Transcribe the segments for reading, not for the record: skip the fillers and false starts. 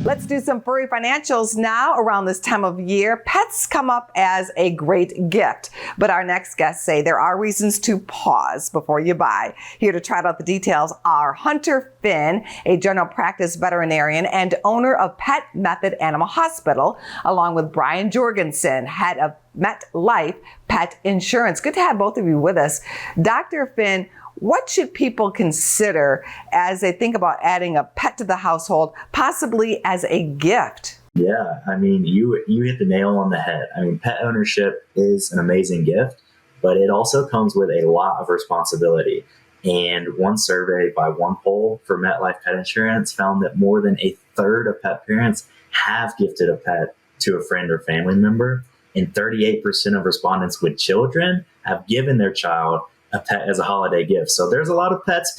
Let's do some furry financials now. Around this time of year, pets come up as a great gift. But our next guests say there are reasons to pause before you buy. Here to trot out the details are Hunter Finn, a general practice veterinarian and owner of PetMethod Animal Hospital, along with Brian Jorgensen, head of MetLife Pet Insurance. Good to have both of you with us. Dr. Finn, what should people consider as they think about adding a pet to the household, possibly as a gift? Yeah, I mean, you hit the nail on the head. I mean, pet ownership is an amazing gift, but it also comes with a lot of responsibility. And one survey by one poll for MetLife Pet Insurance found that more than a third of pet parents have gifted a pet to a friend or family member, and 38% of respondents with children have given their child a pet as a holiday gift. So there's a lot of pets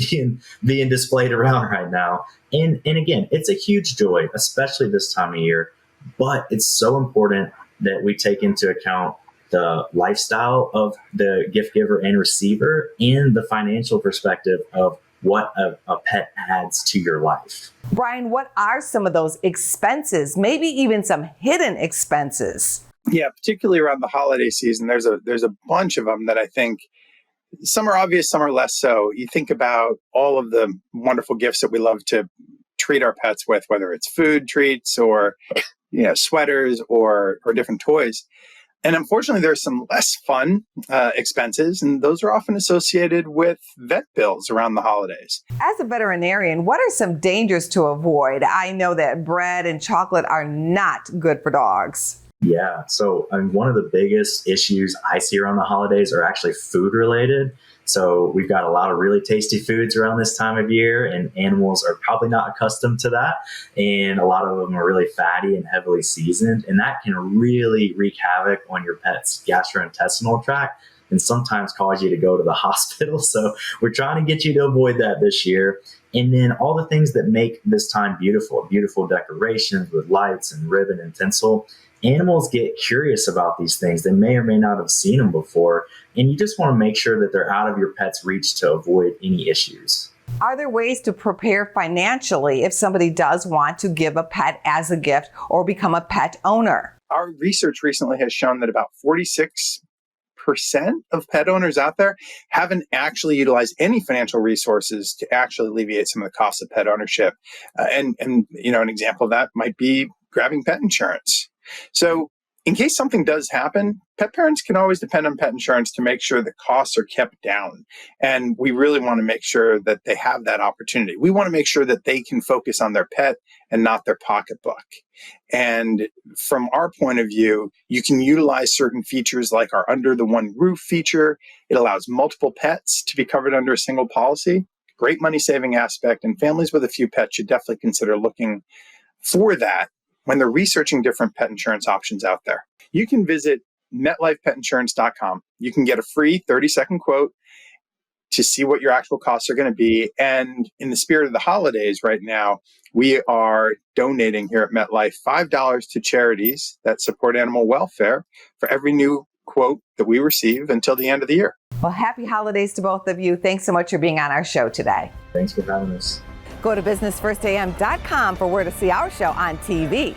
being displayed around right now. And again, it's a huge joy, especially this time of year, but it's so important that we take into account the lifestyle of the gift giver and receiver and the financial perspective of what a pet adds to your life. Brian, what are some of those expenses, maybe even some hidden expenses? Yeah, particularly around the holiday season, there's a bunch of them that I think some are obvious, some are less so. You think about all of the wonderful gifts that we love to treat our pets with, whether it's food treats or sweaters or different toys. And unfortunately, there's some less fun expenses, and those are often associated with vet bills around the holidays. As a veterinarian, what are some dangers to avoid? I know that bread and chocolate are not good for dogs. Yeah. So one of the biggest issues I see around the holidays are actually food related. So we've got a lot of really tasty foods around this time of year, and animals are probably not accustomed to that. And a lot of them are really fatty and heavily seasoned, and that can really wreak havoc on your pet's gastrointestinal tract and sometimes cause you to go to the hospital. So we're trying to get you to avoid that this year. And then all the things that make this time beautiful decorations with lights and ribbon and tinsel. Animals get curious about these things. They may or may not have seen them before, and you just want to make sure that they're out of your pet's reach to avoid any issues. Are there ways to prepare financially if somebody does want to give a pet as a gift or become a pet owner? Our research recently has shown that about 46% of pet owners out there haven't actually utilized any financial resources to actually alleviate some of the costs of pet ownership. And an example of that might be grabbing pet insurance. So in case something does happen, pet parents can always depend on pet insurance to make sure the costs are kept down. And we really want to make sure that they have that opportunity. We want to make sure that they can focus on their pet and not their pocketbook. And from our point of view, you can utilize certain features like our under the one roof feature. It allows multiple pets to be covered under a single policy. Great money saving aspect, and families with a few pets should definitely consider looking for that when they're researching different pet insurance options out there. You can visit MetLifePetInsurance.com. You can get a free 30-second quote to see what your actual costs are going to be. And in the spirit of the holidays right now, we are donating here at MetLife $5 to charities that support animal welfare for every new quote that we receive until the end of the year. Well, happy holidays to both of you. Thanks so much for being on our show today. Thanks for having us. Go to businessfirstam.com for where to see our show on TV.